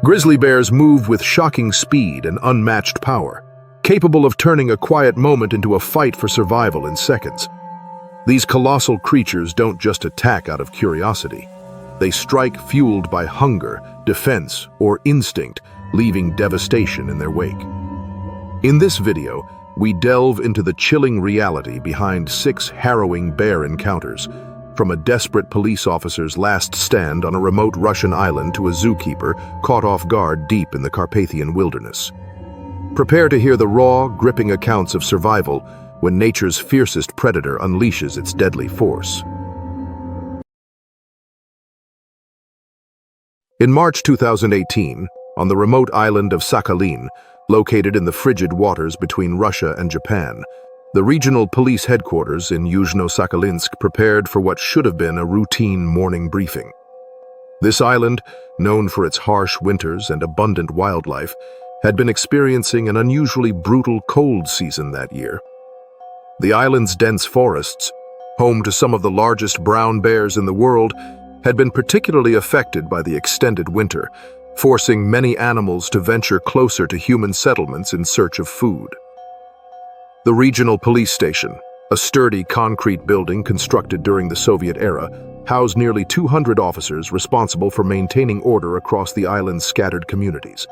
Grizzly bears move with shocking speed and unmatched power, capable of turning a quiet moment into a fight for survival in seconds. These colossal creatures don't just attack out of curiosity. They strike fueled by hunger, defense, or instinct, leaving devastation in their wake. In this video, we delve into the chilling reality behind 6 harrowing bear encounters, from a desperate police officer's last stand on a remote Russian island to a zookeeper caught off guard deep in the Carpathian wilderness. Prepare to hear the raw, gripping accounts of survival when nature's fiercest predator unleashes its deadly force. In March 2018, on the remote island of Sakhalin, located in the frigid waters between Russia and Japan, the regional police headquarters in Yuzhno-Sakhalinsk prepared for what should have been a routine morning briefing. This island, known for its harsh winters and abundant wildlife, had been experiencing an unusually brutal cold season that year. The island's dense forests, home to some of the largest brown bears in the world, had been particularly affected by the extended winter, forcing many animals to venture closer to human settlements in search of food. The regional police station, a sturdy concrete building constructed during the Soviet era, housed nearly 200 officers responsible for maintaining order across the island's scattered communities.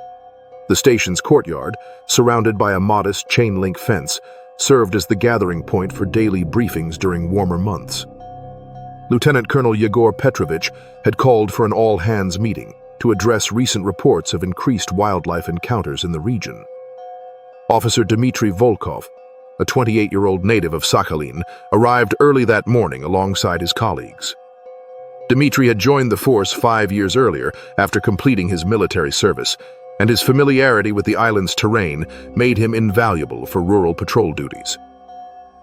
The station's courtyard, surrounded by a modest chain-link fence, served as the gathering point for daily briefings during warmer months. Lieutenant Colonel Yegor Petrovich had called for an all-hands meeting to address recent reports of increased wildlife encounters in the region. Officer Dmitry Volkov, a 28-year-old native of Sakhalin, arrived early that morning alongside his colleagues. Dmitry had joined the force 5 years earlier after completing his military service, and his familiarity with the island's terrain made him invaluable for rural patrol duties.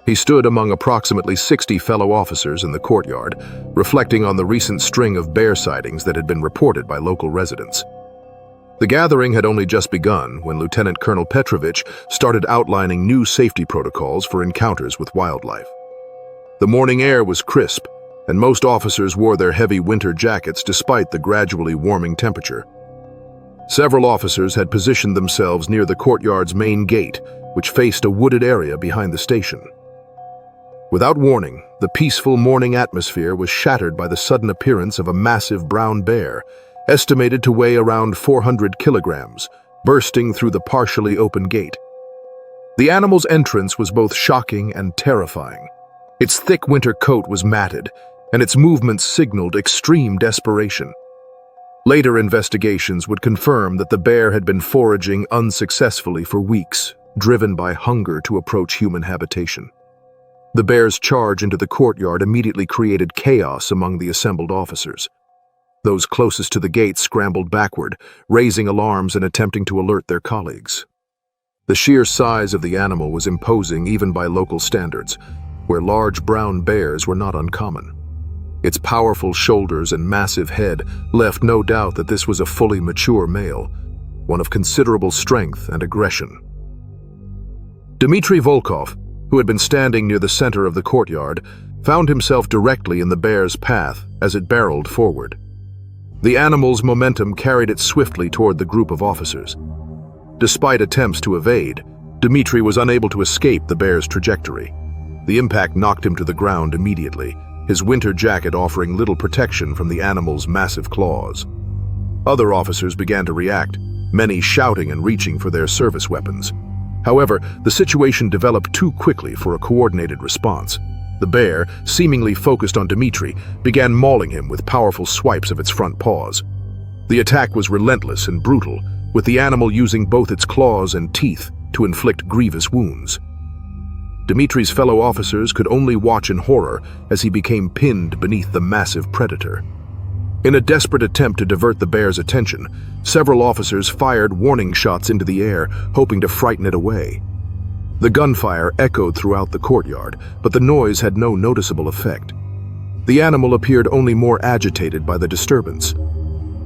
He stood among approximately 60 fellow officers in the courtyard, reflecting on the recent string of bear sightings that had been reported by local residents. The gathering had only just begun when Lieutenant Colonel Petrovich started outlining new safety protocols for encounters with wildlife. The morning air was crisp, and most officers wore their heavy winter jackets despite the gradually warming temperature. Several officers had positioned themselves near the courtyard's main gate, which faced a wooded area behind the station. Without warning, the peaceful morning atmosphere was shattered by the sudden appearance of a massive brown bear, estimated to weigh around 400 kilograms, bursting through the partially open gate. The animal's entrance was both shocking and terrifying. Its thick winter coat was matted, and its movements signaled extreme desperation. Later investigations would confirm that the bear had been foraging unsuccessfully for weeks, driven by hunger to approach human habitation. The bear's charge into the courtyard immediately created chaos among the assembled officers. Those closest to the gate scrambled backward, raising alarms and attempting to alert their colleagues. The sheer size of the animal was imposing even by local standards, where large brown bears were not uncommon. Its powerful shoulders and massive head left no doubt that this was a fully mature male, one of considerable strength and aggression. Dmitry Volkov, who had been standing near the center of the courtyard, found himself directly in the bear's path as it barreled forward. The animal's momentum carried it swiftly toward the group of officers. Despite attempts to evade, Dmitry was unable to escape the bear's trajectory. The impact knocked him to the ground immediately, his winter jacket offering little protection from the animal's massive claws. Other officers began to react, many shouting and reaching for their service weapons. However, the situation developed too quickly for a coordinated response. The bear, seemingly focused on Dmitry, began mauling him with powerful swipes of its front paws. The attack was relentless and brutal, with the animal using both its claws and teeth to inflict grievous wounds. Dmitry's fellow officers could only watch in horror as he became pinned beneath the massive predator. In a desperate attempt to divert the bear's attention, several officers fired warning shots into the air, hoping to frighten it away. The gunfire echoed throughout the courtyard, but the noise had no noticeable effect. The animal appeared only more agitated by the disturbance.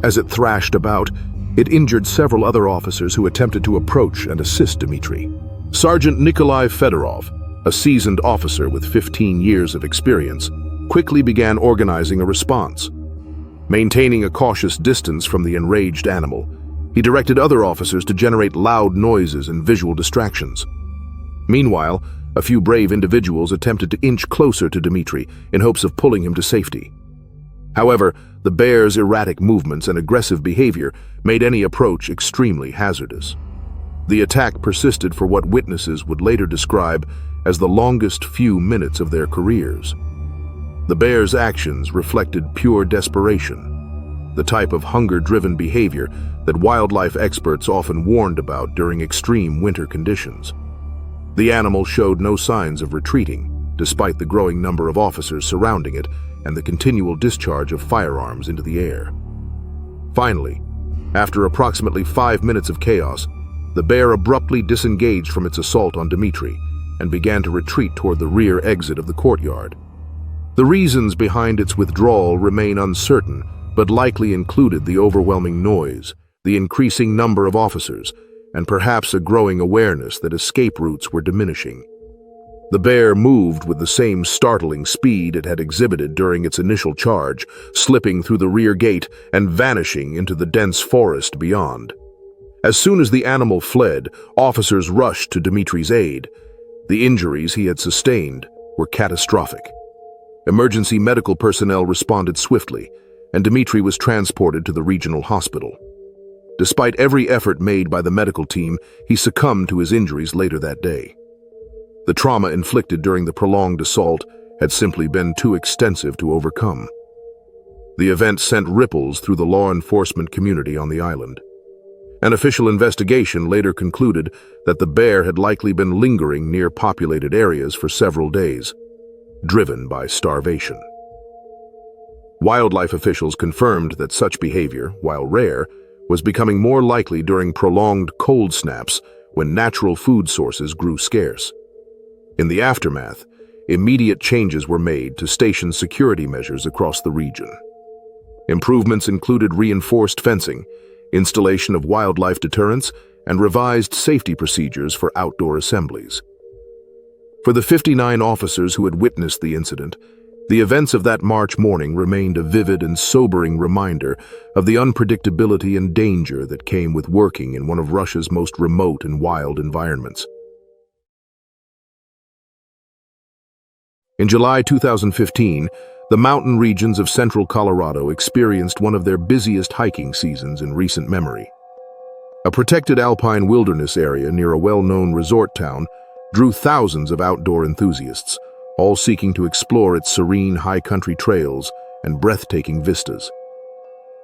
As it thrashed about, it injured several other officers who attempted to approach and assist Dmitry. Sergeant Nikolai Fedorov, a seasoned officer with 15 years of experience, quickly began organizing a response. Maintaining a cautious distance from the enraged animal, He directed other officers to generate loud noises and visual distractions. Meanwhile, a few brave individuals attempted to inch closer to Dmitry in hopes of pulling him to safety. However, the bear's erratic movements and aggressive behavior made any approach extremely hazardous. The attack persisted for what witnesses would later describe as the longest few minutes of their careers. The bear's actions reflected pure desperation, the type of hunger-driven behavior that wildlife experts often warned about during extreme winter conditions. The animal showed no signs of retreating, despite the growing number of officers surrounding it and the continual discharge of firearms into the air. Finally, after approximately 5 minutes of chaos, the bear abruptly disengaged from its assault on Dmitry and began to retreat toward the rear exit of the courtyard. The reasons behind its withdrawal remain uncertain, but likely included the overwhelming noise, the increasing number of officers, and perhaps a growing awareness that escape routes were diminishing. The bear moved with the same startling speed it had exhibited during its initial charge, slipping through the rear gate and vanishing into the dense forest beyond. As soon as the animal fled, officers rushed to Dmitry's aid. The injuries he had sustained were catastrophic. Emergency medical personnel responded swiftly, and Dmitry was transported to the regional hospital. Despite every effort made by the medical team, he succumbed to his injuries later that day. The trauma inflicted during the prolonged assault had simply been too extensive to overcome. The event sent ripples through the law enforcement community on the island. An official investigation later concluded that the bear had likely been lingering near populated areas for several days, driven by starvation. Wildlife officials confirmed that such behavior, while rare, was becoming more likely during prolonged cold snaps when natural food sources grew scarce. In the aftermath, immediate changes were made to station security measures across the region. Improvements included reinforced fencing, installation of wildlife deterrents, and revised safety procedures for outdoor assemblies. For the 59 officers who had witnessed the incident, the events of that March morning remained a vivid and sobering reminder of the unpredictability and danger that came with working in one of Russia's most remote and wild environments. In July 2015, the mountain regions of central Colorado experienced one of their busiest hiking seasons in recent memory. A protected alpine wilderness area near a well-known resort town drew thousands of outdoor enthusiasts, all seeking to explore its serene high-country trails and breathtaking vistas.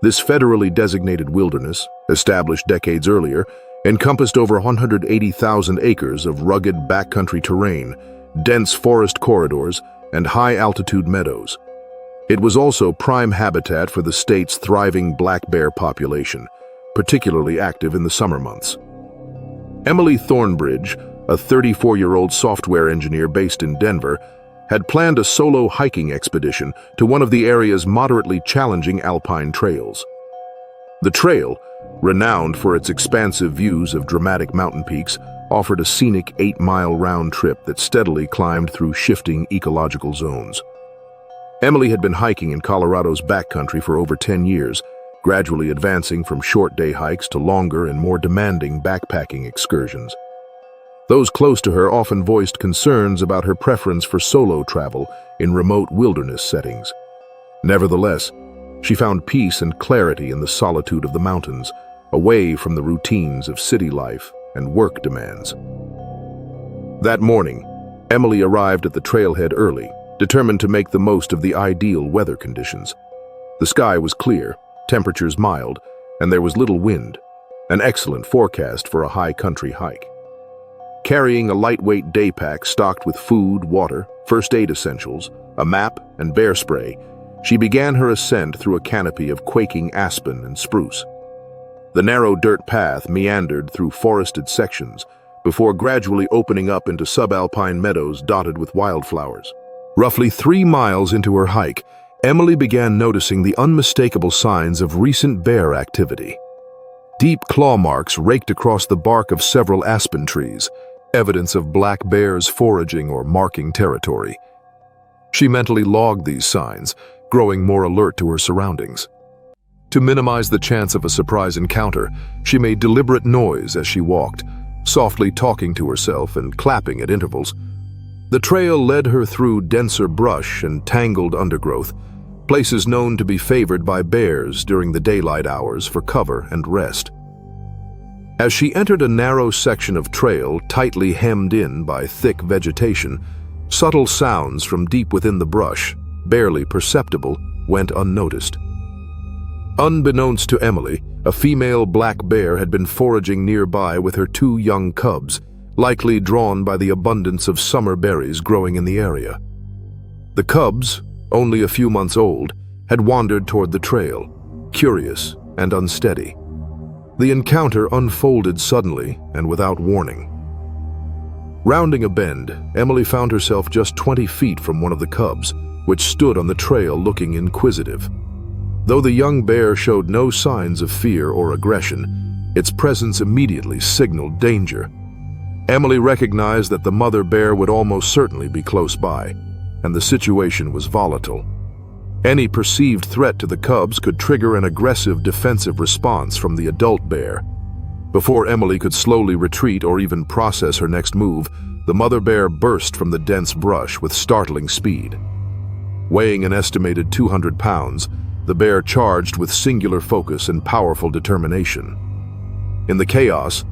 This federally designated wilderness, established decades earlier, encompassed over 180,000 acres of rugged backcountry terrain, dense forest corridors, and high-altitude meadows. It was also prime habitat for the state's thriving black bear population, particularly active in the summer months. Emily Thornbridge, a 34-year-old software engineer based in Denver, had planned a solo hiking expedition to one of the area's moderately challenging alpine trails. The trail, renowned for its expansive views of dramatic mountain peaks, offered a scenic 8-mile round trip that steadily climbed through shifting ecological zones. Emily had been hiking in Colorado's backcountry for over 10 years, gradually advancing from short-day hikes to longer and more demanding backpacking excursions. Those close to her often voiced concerns about her preference for solo travel in remote wilderness settings. Nevertheless, she found peace and clarity in the solitude of the mountains, away from the routines of city life and work demands. That morning, Emily arrived at the trailhead early, determined to make the most of the ideal weather conditions. The sky was clear, temperatures mild, and there was little wind, an excellent forecast for a high-country hike. Carrying a lightweight day pack stocked with food, water, first aid essentials, a map, and bear spray, she began her ascent through a canopy of quaking aspen and spruce. The narrow dirt path meandered through forested sections before gradually opening up into subalpine meadows dotted with wildflowers. Roughly 3 miles into her hike, Emily began noticing the unmistakable signs of recent bear activity. Deep claw marks raked across the bark of several aspen trees, evidence of black bears foraging or marking territory. She mentally logged these signs, growing more alert to her surroundings. To minimize the chance of a surprise encounter, she made deliberate noise as she walked, softly talking to herself and clapping at intervals. The trail led her through denser brush and tangled undergrowth, places known to be favored by bears during the daylight hours for cover and rest. As she entered a narrow section of trail tightly hemmed in by thick vegetation, subtle sounds from deep within the brush, barely perceptible, went unnoticed. Unbeknownst to Emily, a female black bear had been foraging nearby with her 2 young cubs, likely drawn by the abundance of summer berries growing in the area. The cubs, only a few months old, had wandered toward the trail, curious and unsteady. The encounter unfolded suddenly and without warning. Rounding a bend, Emily found herself just 20 feet from one of the cubs, which stood on the trail looking inquisitive. Though the young bear showed no signs of fear or aggression, its presence immediately signaled danger. Emily recognized that the mother bear would almost certainly be close by, and the situation was volatile. Any perceived threat to the cubs could trigger an aggressive defensive response from the adult bear. Before Emily could slowly retreat or even process her next move, the mother bear burst from the dense brush with startling speed. Weighing an estimated 200 pounds, the bear charged with singular focus and powerful determination. In the chaos,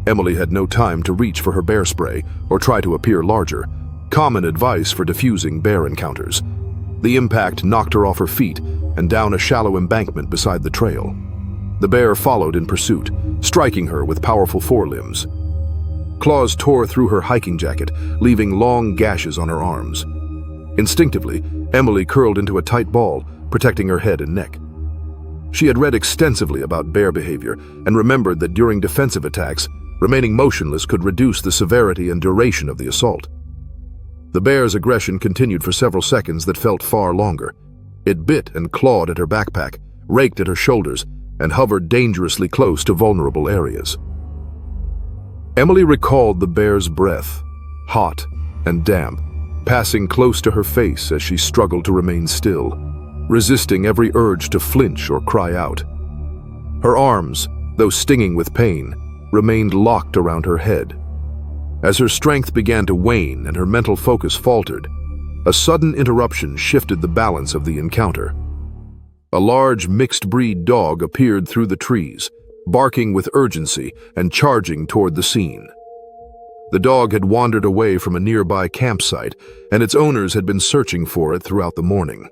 Emily had no time to reach for her bear spray or try to appear larger, common advice for diffusing bear encounters. The impact knocked her off her feet and down a shallow embankment beside the trail. The bear followed in pursuit, striking her with powerful forelimbs. Claws tore through her hiking jacket, leaving long gashes on her arms. Instinctively, Emily curled into a tight ball, protecting her head and neck. She had read extensively about bear behavior and remembered that during defensive attacks, remaining motionless could reduce the severity and duration of the assault. The bear's aggression continued for several seconds that felt far longer. It bit and clawed at her backpack, raked at her shoulders, and hovered dangerously close to vulnerable areas. Emily recalled the bear's breath, hot and damp, passing close to her face as she struggled to remain still, resisting every urge to flinch or cry out. Her arms, though stinging with pain, remained locked around her head. As her strength began to wane and her mental focus faltered, a sudden interruption shifted the balance of the encounter. A large mixed-breed dog appeared through the trees, barking with urgency and charging toward the scene. The dog had wandered away from a nearby campsite, and its owners had been searching for it throughout the morning.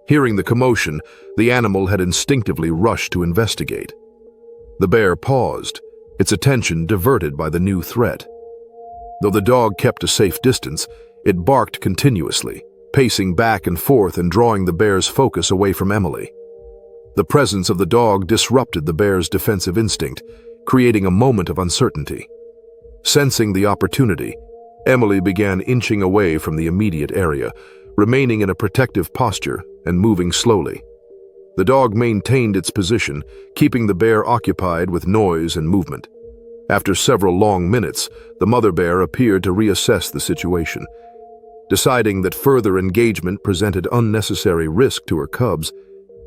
Hearing the commotion, the animal had instinctively rushed to investigate. The bear paused, its attention diverted by the new threat. Though the dog kept a safe distance, it barked continuously, pacing back and forth and drawing the bear's focus away from Emily. The presence of the dog disrupted the bear's defensive instinct, creating a moment of uncertainty. Sensing the opportunity, Emily began inching away from the immediate area, remaining in a protective posture and moving slowly. The dog maintained its position, keeping the bear occupied with noise and movement. After several long minutes, the mother bear appeared to reassess the situation. Deciding that further engagement presented unnecessary risk to her cubs,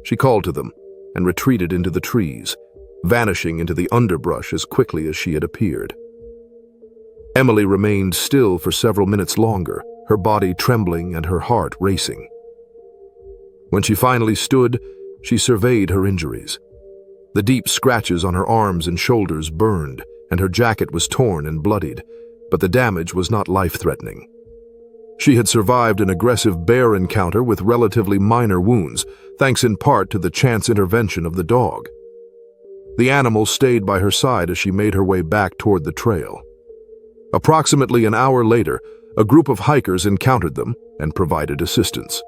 she called to them and retreated into the trees, vanishing into the underbrush as quickly as she had appeared. Emily remained still for several minutes longer, her body trembling and her heart racing. When she finally stood, she surveyed her injuries. The deep scratches on her arms and shoulders burned, and her jacket was torn and bloodied, but the damage was not life-threatening. She had survived an aggressive bear encounter with relatively minor wounds, thanks in part to the chance intervention of the dog. The animal stayed by her side as she made her way back toward the trail. Approximately an hour later, a group of hikers encountered them and provided assistance.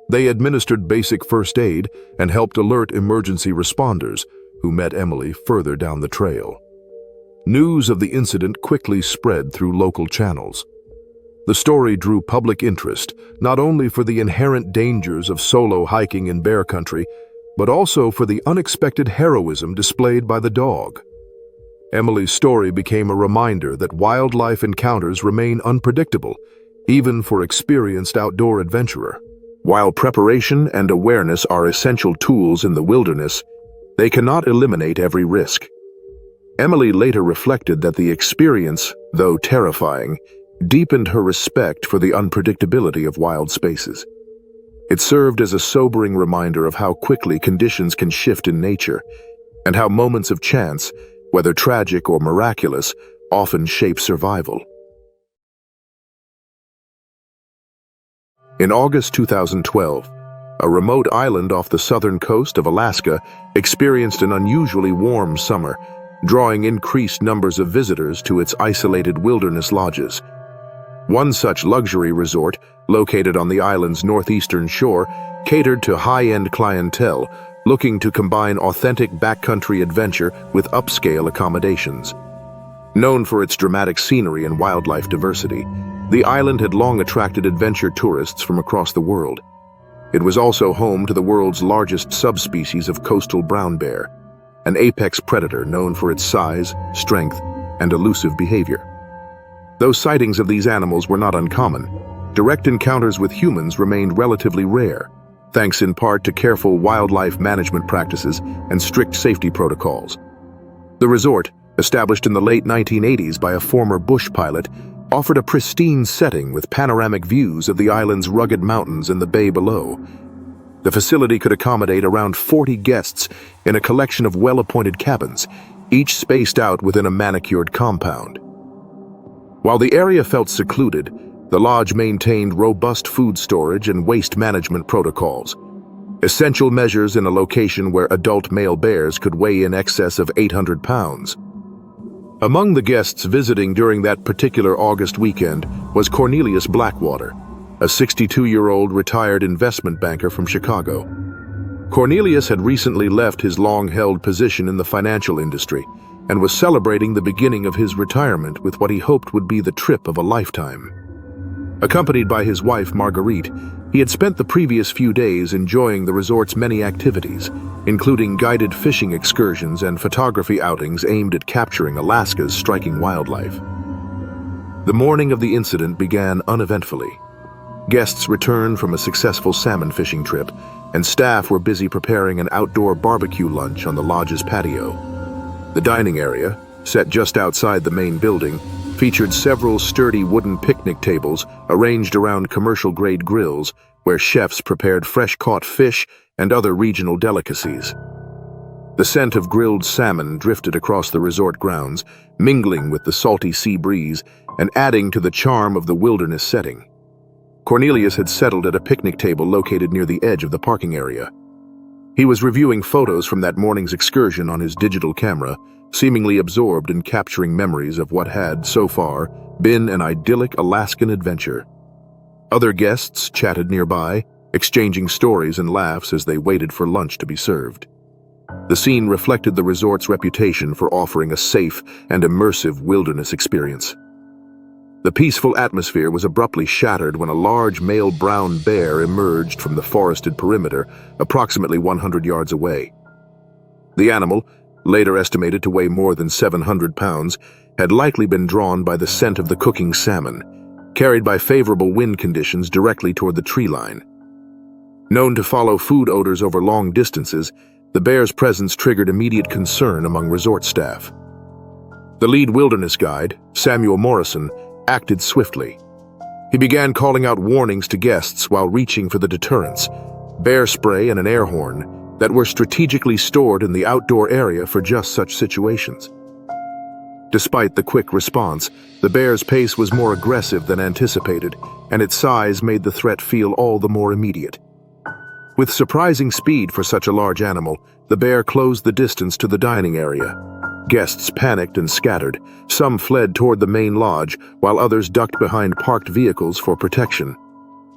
They administered basic first aid and helped alert emergency responders, who met Emily further down the trail. News of the incident quickly spread through local channels. The story drew public interest, not only for the inherent dangers of solo hiking in bear country, but also for the unexpected heroism displayed by the dog. Emily's story became a reminder that wildlife encounters remain unpredictable, even for experienced outdoor adventurer. While preparation and awareness are essential tools in the wilderness, They cannot eliminate every risk. Emily later reflected that the experience, though terrifying, deepened her respect for the unpredictability of wild spaces. It served as a sobering reminder of how quickly conditions can shift in nature, and how moments of chance, whether tragic or miraculous, often shape survival. In August 2012, a remote island off the southern coast of Alaska experienced an unusually warm summer, drawing increased numbers of visitors to its isolated wilderness lodges. One such luxury resort, located on the island's northeastern shore, catered to high-end clientele looking to combine authentic backcountry adventure with upscale accommodations. Known for its dramatic scenery and wildlife diversity, the island had long attracted adventure tourists from across the world. It was also home to the world's largest subspecies of coastal brown bear, an apex predator known for its size, strength, and elusive behavior. Though sightings of these animals were not uncommon, direct encounters with humans remained relatively rare, thanks in part to careful wildlife management practices and strict safety protocols. The resort, established in the late 1980s by a former bush pilot, offered a pristine setting with panoramic views of the island's rugged mountains and the bay below. The facility could accommodate around 40 guests in a collection of well-appointed cabins, each spaced out within a manicured compound. While the area felt secluded, the lodge maintained robust food storage and waste management protocols, essential measures in a location where adult male bears could weigh in excess of 800 pounds. Among the guests visiting during that particular August weekend was Cornelius Blackwater, a 62-year-old retired investment banker from Chicago. Cornelius had recently left his long-held position in the financial industry and was celebrating the beginning of his retirement with what he hoped would be the trip of a lifetime. Accompanied by his wife, Marguerite, he had spent the previous few days enjoying the resort's many activities, including guided fishing excursions and photography outings aimed at capturing Alaska's striking wildlife. The morning of the incident began uneventfully. Guests returned from a successful salmon fishing trip, and staff were busy preparing an outdoor barbecue lunch on the lodge's patio. The dining area, set just outside the main building, featured several sturdy wooden picnic tables arranged around commercial-grade grills where chefs prepared fresh-caught fish and other regional delicacies. The scent of grilled salmon drifted across the resort grounds, mingling with the salty sea breeze and adding to the charm of the wilderness setting. Cornelius had settled at a picnic table located near the edge of the parking area. He was reviewing photos from that morning's excursion on his digital camera, seemingly absorbed in capturing memories of what had, so far, been an idyllic Alaskan adventure. Other guests chatted nearby, exchanging stories and laughs as they waited for lunch to be served. The scene reflected the resort's reputation for offering a safe and immersive wilderness experience. The peaceful atmosphere was abruptly shattered when a large male brown bear emerged from the forested perimeter approximately 100 yards away. The animal, later estimated to weigh more than 700 pounds, had likely been drawn by the scent of the cooking salmon, carried by favorable wind conditions directly toward the tree line. Known to follow food odors over long distances, the bear's presence triggered immediate concern among resort staff. The lead wilderness guide, Samuel Morrison, acted swiftly. He began calling out warnings to guests while reaching for the deterrents, bear spray and an air horn, that were strategically stored in the outdoor area for just such situations. Despite the quick response, the bear's pace was more aggressive than anticipated, and its size made the threat feel all the more immediate. With surprising speed for such a large animal, the bear closed the distance to the dining area. Guests panicked and scattered. Some fled toward the main lodge, while others ducked behind parked vehicles for protection.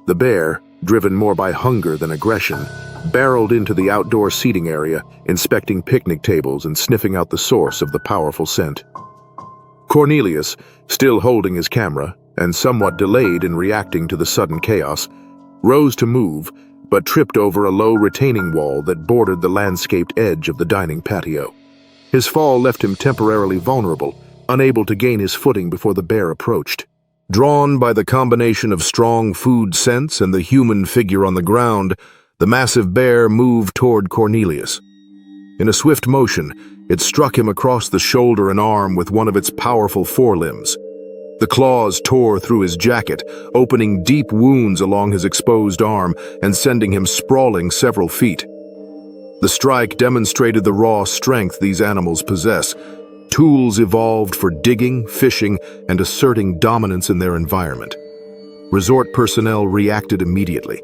The bear, driven more by hunger than aggression, barreled into the outdoor seating area, inspecting picnic tables and sniffing out the source of the powerful scent. Cornelius, still holding his camera and somewhat delayed in reacting to the sudden chaos, rose to move, but tripped over a low retaining wall that bordered the landscaped edge of the dining patio. His fall left him temporarily vulnerable, unable to gain his footing before the bear approached. Drawn by the combination of strong food scents and the human figure on the ground, the massive bear moved toward Cornelius. In a swift motion, it struck him across the shoulder and arm with one of its powerful forelimbs. The claws tore through his jacket, opening deep wounds along his exposed arm and sending him sprawling several feet. The strike demonstrated the raw strength these animals possess, tools evolved for digging, fishing, and asserting dominance in their environment. Resort personnel reacted immediately.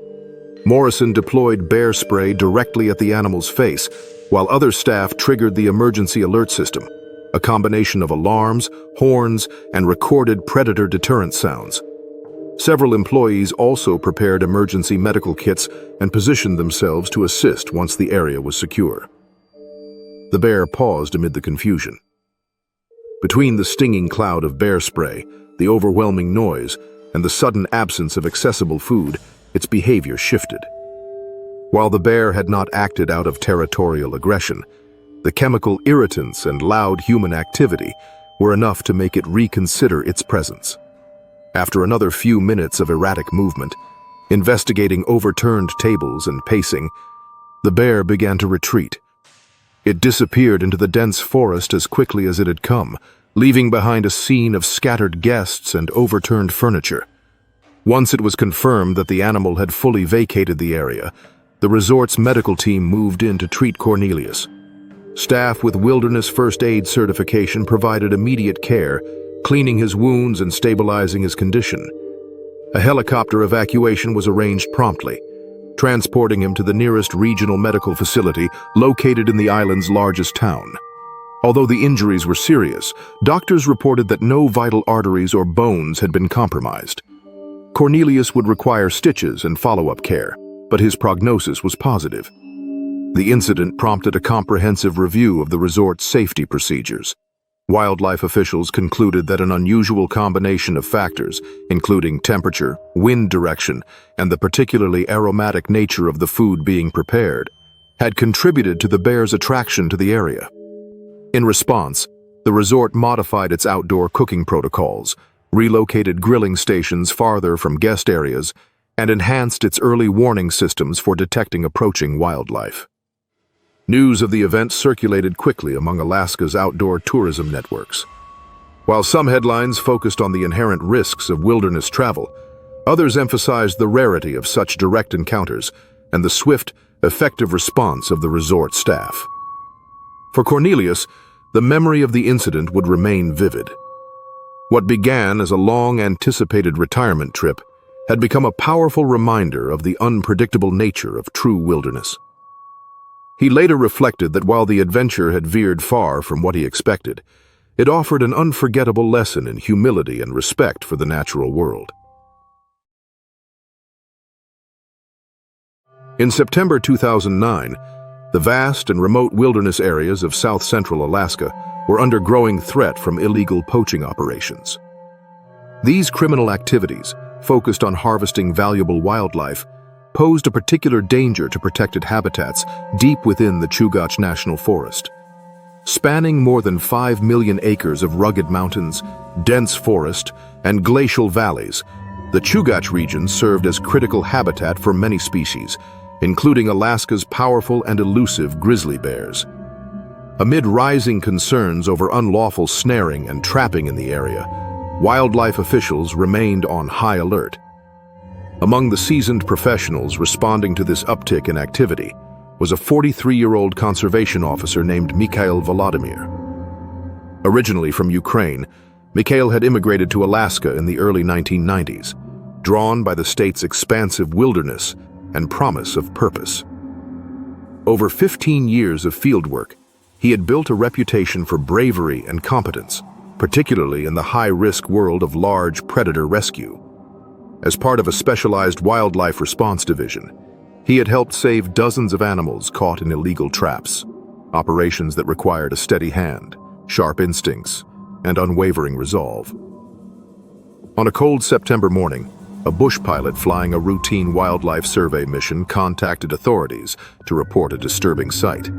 Morrison deployed bear spray directly at the animal's face, while other staff triggered the emergency alert system, a combination of alarms, horns, and recorded predator deterrent sounds. Several employees also prepared emergency medical kits and positioned themselves to assist once the area was secure. The bear paused amid the confusion. Between the stinging cloud of bear spray, the overwhelming noise, and the sudden absence of accessible food, its behavior shifted. While the bear had not acted out of territorial aggression, the chemical irritants and loud human activity were enough to make it reconsider its presence. After another few minutes of erratic movement, investigating overturned tables and pacing, the bear began to retreat. It disappeared into the dense forest as quickly as it had come, leaving behind a scene of scattered guests and overturned furniture. Once it was confirmed that the animal had fully vacated the area, the resort's medical team moved in to treat Cornelius. Staff with wilderness first aid certification provided immediate care, cleaning his wounds and stabilizing his condition. A helicopter evacuation was arranged promptly, transporting him to the nearest regional medical facility located in the island's largest town. Although the injuries were serious, doctors reported that no vital arteries or bones had been compromised. Cornelius would require stitches and follow-up care, but his prognosis was positive. The incident prompted a comprehensive review of the resort's safety procedures. Wildlife officials concluded that an unusual combination of factors, including temperature, wind direction, and the particularly aromatic nature of the food being prepared, had contributed to the bear's attraction to the area. In response, the resort modified its outdoor cooking protocols, relocated grilling stations farther from guest areas, and enhanced its early warning systems for detecting approaching wildlife. News of the event circulated quickly among Alaska's outdoor tourism networks. While some headlines focused on the inherent risks of wilderness travel, others emphasized the rarity of such direct encounters and the swift, effective response of the resort staff. For Cornelius, the memory of the incident would remain vivid. What began as a long-anticipated retirement trip had become a powerful reminder of the unpredictable nature of true wilderness. He later reflected that while the adventure had veered far from what he expected, it offered an unforgettable lesson in humility and respect for the natural world. In September 2009, the vast and remote wilderness areas of south-central Alaska were under growing threat from illegal poaching operations. These criminal activities, focused on harvesting valuable wildlife, posed a particular danger to protected habitats deep within the Chugach National Forest. Spanning more than 5 million acres of rugged mountains, dense forest, and glacial valleys, the Chugach region served as critical habitat for many species, including Alaska's powerful and elusive grizzly bears. Amid rising concerns over unlawful snaring and trapping in the area, wildlife officials remained on high alert. Among the seasoned professionals responding to this uptick in activity was a 43-year-old conservation officer named Mikhail Volodymyr. Originally from Ukraine, Mikhail had immigrated to Alaska in the early 1990s, drawn by the state's expansive wilderness and promise of purpose. Over 15 years of fieldwork, he had built a reputation for bravery and competence, particularly in the high-risk world of large predator rescue. As part of a specialized wildlife response division, he had helped save dozens of animals caught in illegal traps, operations that required a steady hand, sharp instincts, and unwavering resolve. On a cold September morning, a bush pilot flying a routine wildlife survey mission contacted authorities to report a disturbing sight.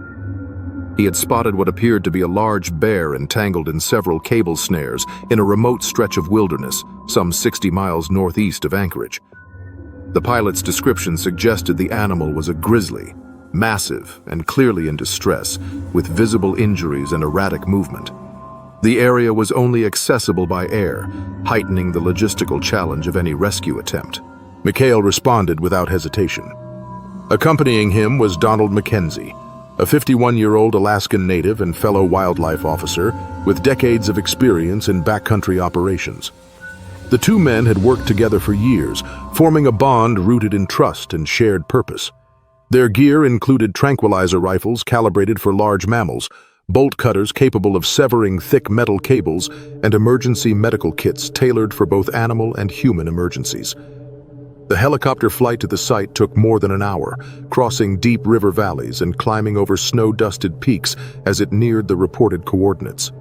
He had spotted what appeared to be a large bear entangled in several cable snares in a remote stretch of wilderness, some 60 miles northeast of Anchorage. The pilot's description suggested the animal was a grizzly, massive and clearly in distress, with visible injuries and erratic movement. The area was only accessible by air, heightening the logistical challenge of any rescue attempt. Mikhail responded without hesitation. Accompanying him was Donald Mackenzie, a 51-year-old Alaskan native and fellow wildlife officer with decades of experience in backcountry operations. The two men had worked together for years, forming a bond rooted in trust and shared purpose. Their gear included tranquilizer rifles calibrated for large mammals, bolt cutters capable of severing thick metal cables, and emergency medical kits tailored for both animal and human emergencies. The helicopter flight to the site took more than an hour, crossing deep river valleys and climbing over snow-dusted peaks as it neared the reported coordinates.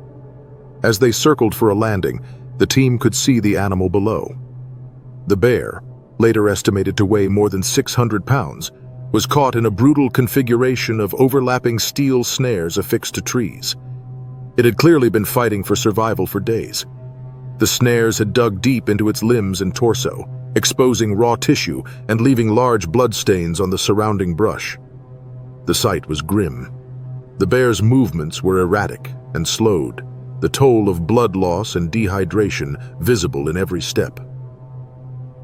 As they circled for a landing, the team could see the animal below. The bear, later estimated to weigh more than 600 pounds, was caught in a brutal configuration of overlapping steel snares affixed to trees. It had clearly been fighting for survival for days. The snares had dug deep into its limbs and torso, exposing raw tissue and leaving large bloodstains on the surrounding brush. The sight was grim. The bear's movements were erratic and slowed, the toll of blood loss and dehydration visible in every step.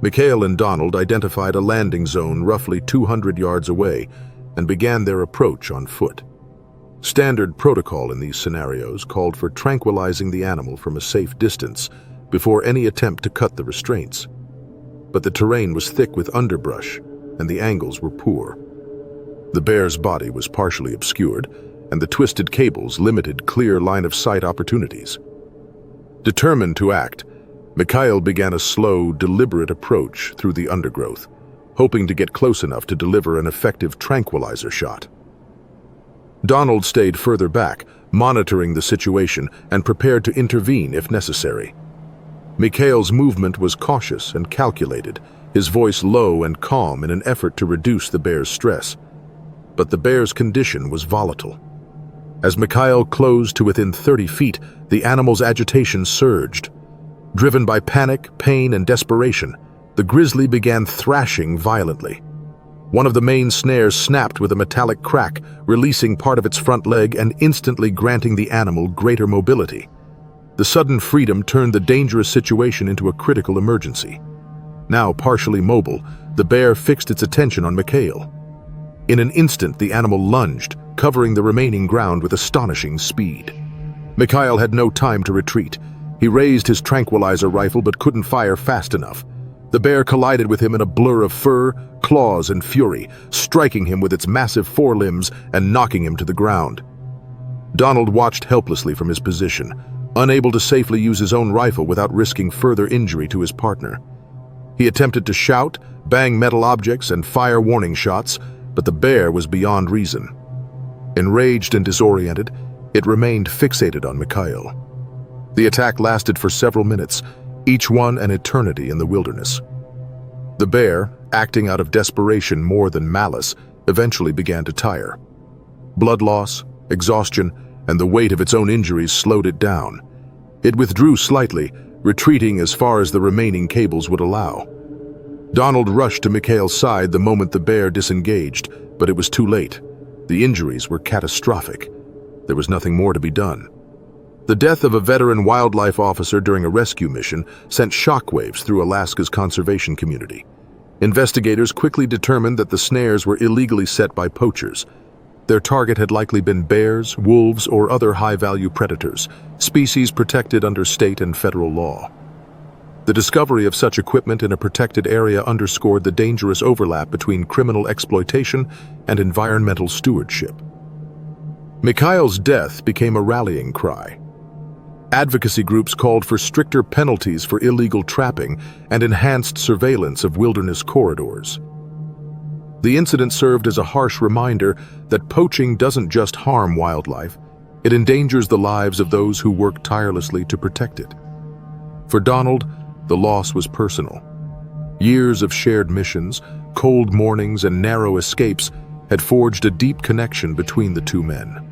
Mikhail and Donald identified a landing zone roughly 200 yards away and began their approach on foot. Standard protocol in these scenarios called for tranquilizing the animal from a safe distance before any attempt to cut the restraints. But the terrain was thick with underbrush and the angles were poor. The bear's body was partially obscured, and the twisted cables limited clear line-of-sight opportunities. Determined to act, Mikhail began a slow, deliberate approach through the undergrowth, hoping to get close enough to deliver an effective tranquilizer shot. Donald stayed further back, monitoring the situation and prepared to intervene if necessary. Mikhail's movement was cautious and calculated, his voice low and calm in an effort to reduce the bear's stress. But the bear's condition was volatile. As Mikhail closed to within 30 feet, the animal's agitation surged. Driven by panic, pain, and desperation, the grizzly began thrashing violently. One of the main snares snapped with a metallic crack, releasing part of its front leg and instantly granting the animal greater mobility. The sudden freedom turned the dangerous situation into a critical emergency. Now partially mobile, the bear fixed its attention on Mikhail. In an instant, the animal lunged, covering the remaining ground with astonishing speed. Mikhail had no time to retreat. He raised his tranquilizer rifle but couldn't fire fast enough. The bear collided with him in a blur of fur, claws, and fury, striking him with its massive forelimbs and knocking him to the ground. Donald watched helplessly from his position, unable to safely use his own rifle without risking further injury to his partner. He attempted to shout, bang metal objects, and fire warning shots, but the bear was beyond reason. Enraged and disoriented, it remained fixated on Mikhail. The attack lasted for several minutes, each one an eternity in the wilderness. The bear, acting out of desperation more than malice, eventually began to tire. Blood loss, exhaustion, and the weight of its own injuries slowed it down. It withdrew slightly, retreating as far as the remaining cables would allow. Donald rushed to Mikhail's side the moment the bear disengaged, but it was too late. The injuries were catastrophic. There was nothing more to be done. The death of a veteran wildlife officer during a rescue mission sent shockwaves through Alaska's conservation community. Investigators quickly determined that the snares were illegally set by poachers. Their target had likely been bears, wolves, or other high-value predators, species protected under state and federal law. The discovery of such equipment in a protected area underscored the dangerous overlap between criminal exploitation and environmental stewardship. Mikhail's death became a rallying cry. Advocacy groups called for stricter penalties for illegal trapping and enhanced surveillance of wilderness corridors. The incident served as a harsh reminder that poaching doesn't just harm wildlife, it endangers the lives of those who work tirelessly to protect it. For Donald, the loss was personal. Years of shared missions, cold mornings, and narrow escapes had forged a deep connection between the two men.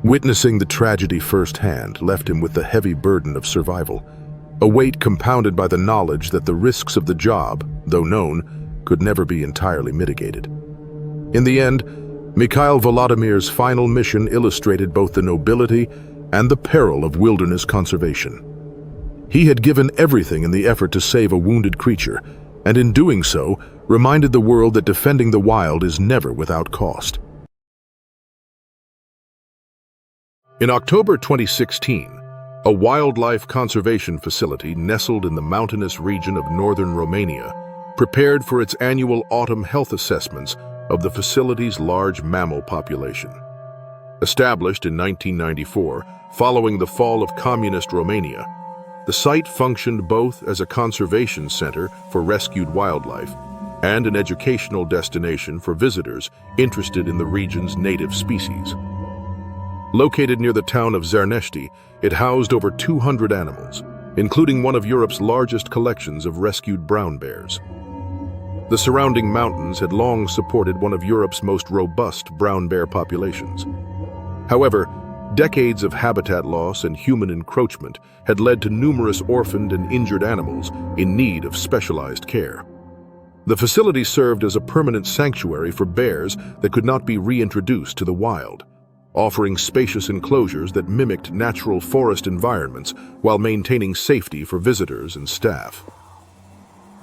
Witnessing the tragedy firsthand left him with the heavy burden of survival, a weight compounded by the knowledge that the risks of the job, though known, could never be entirely mitigated. In the end, Mikhail Volodimir's final mission illustrated both the nobility and the peril of wilderness conservation. He had given everything in the effort to save a wounded creature, and in doing so, reminded the world that defending the wild is never without cost. In October 2016, a wildlife conservation facility nestled in the mountainous region of northern Romania prepared for its annual autumn health assessments of the facility's large mammal population. Established in 1994, following the fall of communist Romania, the site functioned both as a conservation center for rescued wildlife and an educational destination for visitors interested in the region's native species. Located near the town of Zernesti, it housed over 200 animals, including one of Europe's largest collections of rescued brown bears. The surrounding mountains had long supported one of Europe's most robust brown bear populations. However, decades of habitat loss and human encroachment had led to numerous orphaned and injured animals in need of specialized care. The facility served as a permanent sanctuary for bears that could not be reintroduced to the wild, offering spacious enclosures that mimicked natural forest environments while maintaining safety for visitors and staff.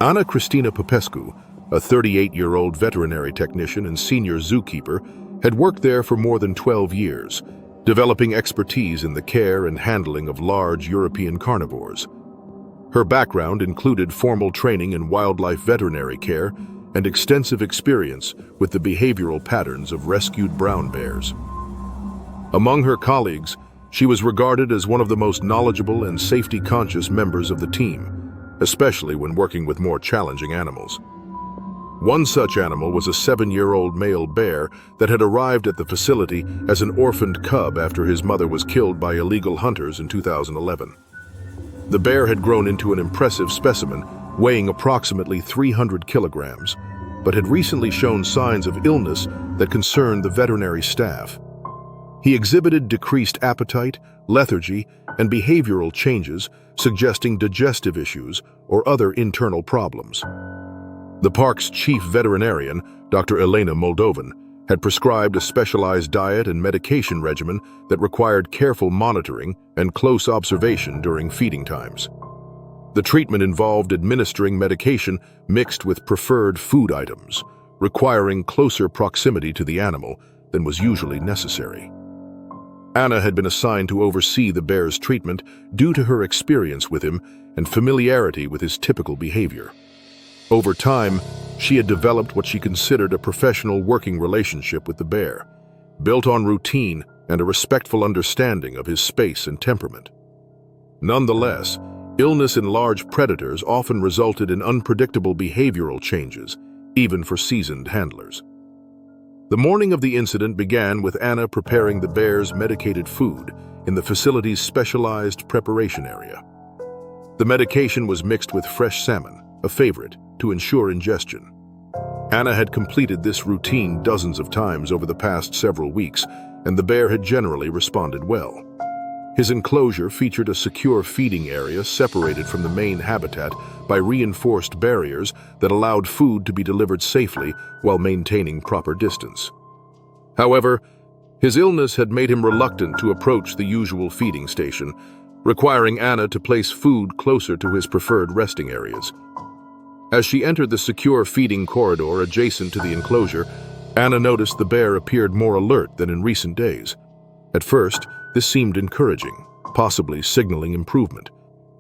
Ana Cristina Popescu, a 38-year-old veterinary technician and senior zookeeper, had worked there for more than 12 years, developing expertise in the care and handling of large European carnivores. Her background included formal training in wildlife veterinary care and extensive experience with the behavioral patterns of rescued brown bears. Among her colleagues, she was regarded as one of the most knowledgeable and safety-conscious members of the team, especially when working with more challenging animals. One such animal was a 7-year-old male bear that had arrived at the facility as an orphaned cub after his mother was killed by illegal hunters in 2011. The bear had grown into an impressive specimen, weighing approximately 300 kilograms, but had recently shown signs of illness that concerned the veterinary staff. He exhibited decreased appetite, lethargy, and behavioral changes, suggesting digestive issues or other internal problems. The park's chief veterinarian, Dr. Elena Moldovan, had prescribed a specialized diet and medication regimen that required careful monitoring and close observation during feeding times. The treatment involved administering medication mixed with preferred food items, requiring closer proximity to the animal than was usually necessary. Anna had been assigned to oversee the bear's treatment due to her experience with him and familiarity with his typical behavior. Over time, she had developed what she considered a professional working relationship with the bear, built on routine and a respectful understanding of his space and temperament. Nonetheless, illness in large predators often resulted in unpredictable behavioral changes, even for seasoned handlers. The morning of the incident began with Anna preparing the bear's medicated food in the facility's specialized preparation area. The medication was mixed with fresh salmon, a favorite, to ensure ingestion. Anna had completed this routine dozens of times over the past several weeks, and the bear had generally responded well. His enclosure featured a secure feeding area separated from the main habitat by reinforced barriers that allowed food to be delivered safely while maintaining proper distance. However, his illness had made him reluctant to approach the usual feeding station, requiring Anna to place food closer to his preferred resting areas. As she entered the secure feeding corridor adjacent to the enclosure, Anna noticed the bear appeared more alert than in recent days. At first, this seemed encouraging, possibly signaling improvement.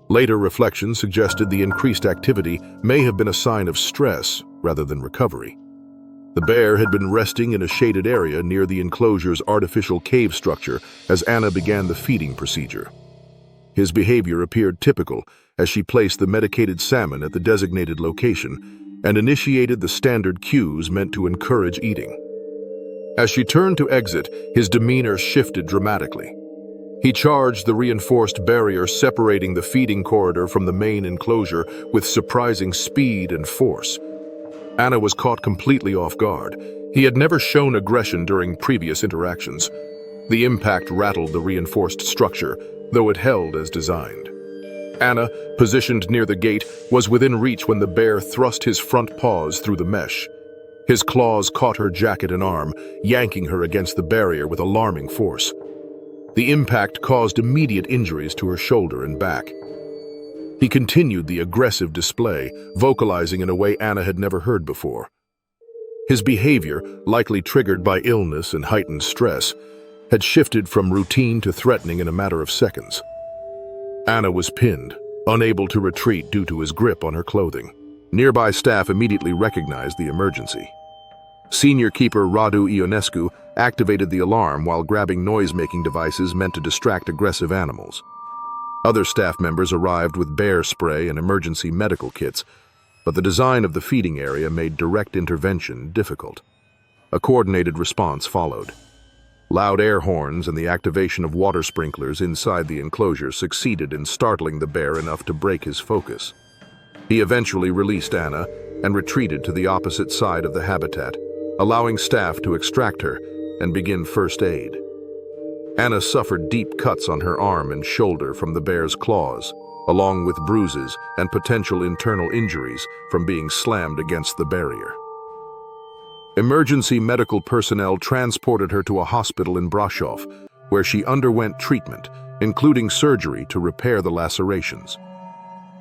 Later reflection suggested the increased activity may have been a sign of stress rather than recovery. The bear had been resting in a shaded area near the enclosure's artificial cave structure as Anna began the feeding procedure. His behavior appeared typical as she placed the medicated salmon at the designated location and initiated the standard cues meant to encourage eating. As she turned to exit, his demeanor shifted dramatically. He charged the reinforced barrier separating the feeding corridor from the main enclosure with surprising speed and force. Anna was caught completely off guard. He had never shown aggression during previous interactions. The impact rattled the reinforced structure, though it held as designed. Anna, positioned near the gate, was within reach when the bear thrust his front paws through the mesh. His claws caught her jacket and arm, yanking her against the barrier with alarming force. The impact caused immediate injuries to her shoulder and back. He continued the aggressive display, vocalizing in a way Anna had never heard before. His behavior, likely triggered by illness and heightened stress, had shifted from routine to threatening in a matter of seconds. Anna was pinned, unable to retreat due to his grip on her clothing. Nearby staff immediately recognized the emergency. Senior keeper Radu Ionescu activated the alarm while grabbing noise-making devices meant to distract aggressive animals. Other staff members arrived with bear spray and emergency medical kits, but the design of the feeding area made direct intervention difficult. A coordinated response followed. Loud air horns and the activation of water sprinklers inside the enclosure succeeded in startling the bear enough to break his focus. He eventually released Anna and retreated to the opposite side of the habitat, allowing staff to extract her and begin first aid. Anna suffered deep cuts on her arm and shoulder from the bear's claws, along with bruises and potential internal injuries from being slammed against the barrier. Emergency medical personnel transported her to a hospital in Brasov, where she underwent treatment, including surgery to repair the lacerations.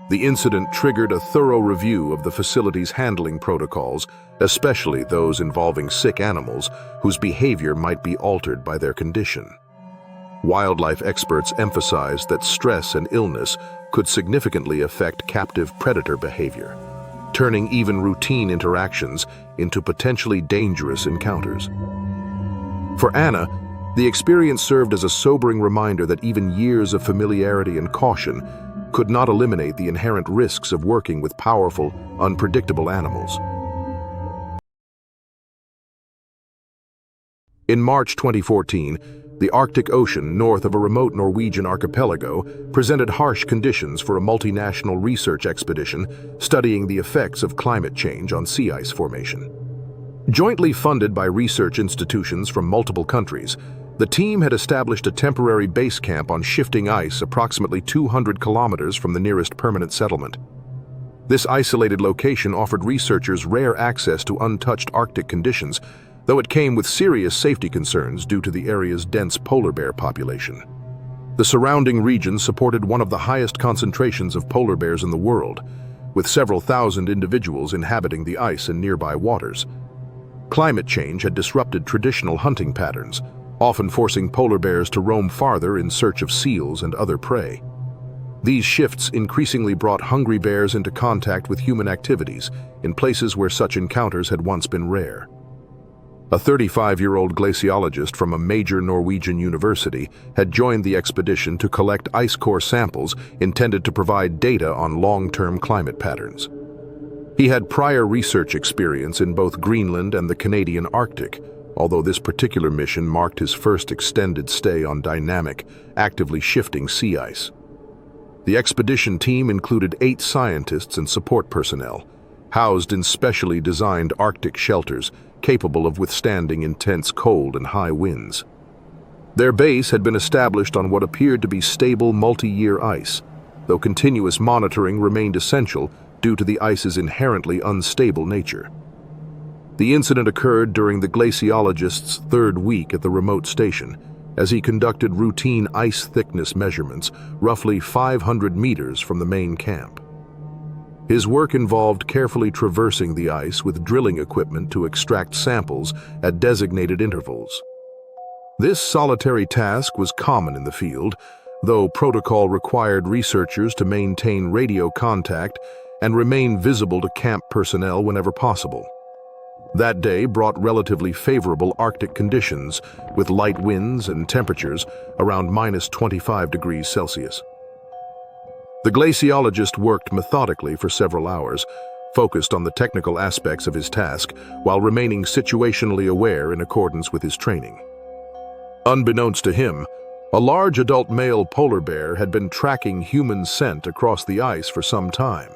The incident triggered a thorough review of the facility's handling protocols, especially those involving sick animals whose behavior might be altered by their condition. Wildlife experts emphasized that stress and illness could significantly affect captive predator behavior, turning even routine interactions into potentially dangerous encounters. For Anna, the experience served as a sobering reminder that even years of familiarity and caution could not eliminate the inherent risks of working with powerful, unpredictable animals. In March 2014, the Arctic Ocean, north of a remote Norwegian archipelago, presented harsh conditions for a multinational research expedition studying the effects of climate change on sea ice formation. Jointly funded by research institutions from multiple countries, the team had established a temporary base camp on shifting ice approximately 200 kilometers from the nearest permanent settlement. This isolated location offered researchers rare access to untouched Arctic conditions, though it came with serious safety concerns due to the area's dense polar bear population. The surrounding region supported one of the highest concentrations of polar bears in the world, with several thousand individuals inhabiting the ice in nearby waters. Climate change had disrupted traditional hunting patterns, often forcing polar bears to roam farther in search of seals and other prey. These shifts increasingly brought hungry bears into contact with human activities in places where such encounters had once been rare. A 35-year-old glaciologist from a major Norwegian university had joined the expedition to collect ice core samples intended to provide data on long-term climate patterns. He had prior research experience in both Greenland and the Canadian Arctic, although this particular mission marked his first extended stay on dynamic, actively shifting sea ice. The expedition team included 8 scientists and support personnel, housed in specially designed Arctic shelters capable of withstanding intense cold and high winds. Their base had been established on what appeared to be stable multi-year ice, though continuous monitoring remained essential due to the ice's inherently unstable nature. The incident occurred during the glaciologist's 3rd week at the remote station, as he conducted routine ice thickness measurements roughly 500 meters from the main camp. His work involved carefully traversing the ice with drilling equipment to extract samples at designated intervals. This solitary task was common in the field, though protocol required researchers to maintain radio contact and remain visible to camp personnel whenever possible. That day brought relatively favorable Arctic conditions, with light winds and temperatures around -25 degrees Celsius. The glaciologist worked methodically for several hours, focused on the technical aspects of his task while remaining situationally aware in accordance with his training. Unbeknownst to him, a large adult male polar bear had been tracking human scent across the ice for some time.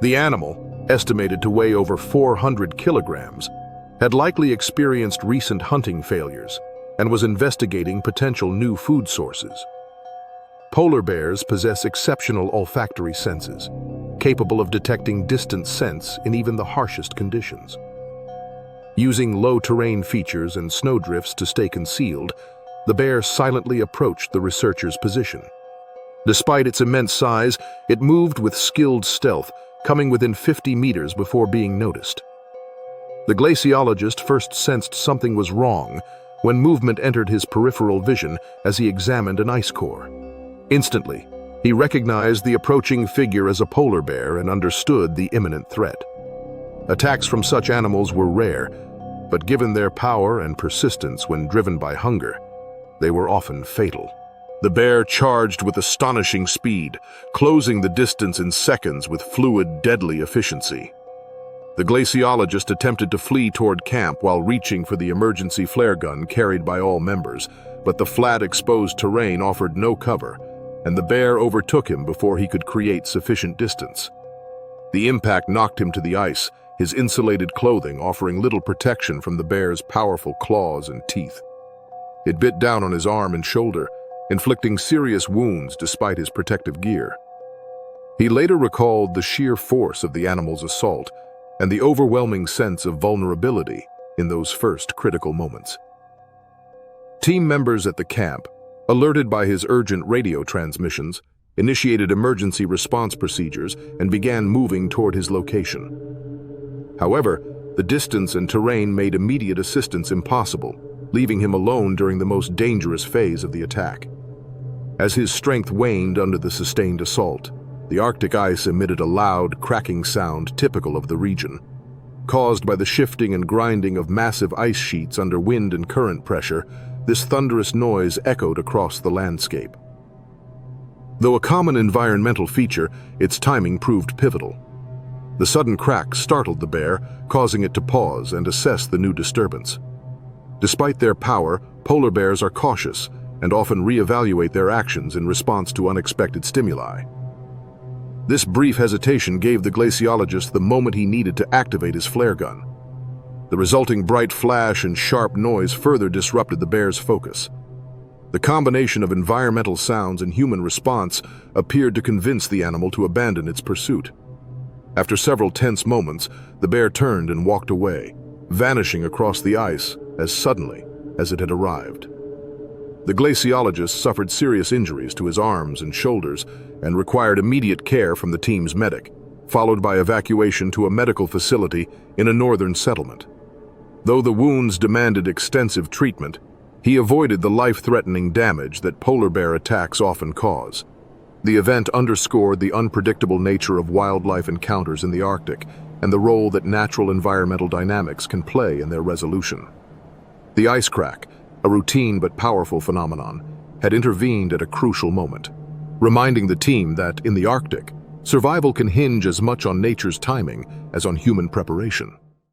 The animal, estimated to weigh over 400 kilograms, had likely experienced recent hunting failures and was investigating potential new food sources. Polar bears possess exceptional olfactory senses, capable of detecting distant scents in even the harshest conditions. Using low terrain features and snowdrifts to stay concealed, the bear silently approached the researchers' position. Despite its immense size, it moved with skilled stealth, coming within 50 meters before being noticed. The glaciologist first sensed something was wrong when movement entered his peripheral vision as he examined an ice core. Instantly, he recognized the approaching figure as a polar bear and understood the imminent threat. Attacks from such animals were rare, but given their power and persistence when driven by hunger, they were often fatal. The bear charged with astonishing speed, closing the distance in seconds with fluid, deadly efficiency. The glaciologist attempted to flee toward camp while reaching for the emergency flare gun carried by all members, but the flat, exposed terrain offered no cover, and the bear overtook him before he could create sufficient distance. The impact knocked him to the ice, his insulated clothing offering little protection from the bear's powerful claws and teeth. It bit down on his arm and shoulder, inflicting serious wounds despite his protective gear. He later recalled the sheer force of the animal's assault and the overwhelming sense of vulnerability in those first critical moments. Team members at the camp, alerted by his urgent radio transmissions, initiated emergency response procedures and began moving toward his location. However, the distance and terrain made immediate assistance impossible, leaving him alone during the most dangerous phase of the attack. As his strength waned under the sustained assault, the Arctic ice emitted a loud, cracking sound typical of the region. Caused by the shifting and grinding of massive ice sheets under wind and current pressure, this thunderous noise echoed across the landscape. Though a common environmental feature, its timing proved pivotal. The sudden crack startled the bear, causing it to pause and assess the new disturbance. Despite their power, polar bears are cautious and often reevaluate their actions in response to unexpected stimuli. This brief hesitation gave the glaciologist the moment he needed to activate his flare gun. The resulting bright flash and sharp noise further disrupted the bear's focus. The combination of environmental sounds and human response appeared to convince the animal to abandon its pursuit. After several tense moments, the bear turned and walked away, vanishing across the ice as suddenly as it had arrived. The glaciologist suffered serious injuries to his arms and shoulders and required immediate care from the team's medic, followed by evacuation to a medical facility in a northern settlement. Though the wounds demanded extensive treatment, he avoided the life-threatening damage that polar bear attacks often cause. The event underscored the unpredictable nature of wildlife encounters in the Arctic and the role that natural environmental dynamics can play in their resolution. The ice crack, a routine but powerful phenomenon, had intervened at a crucial moment, reminding the team that, in the Arctic, survival can hinge as much on nature's timing as on human preparation.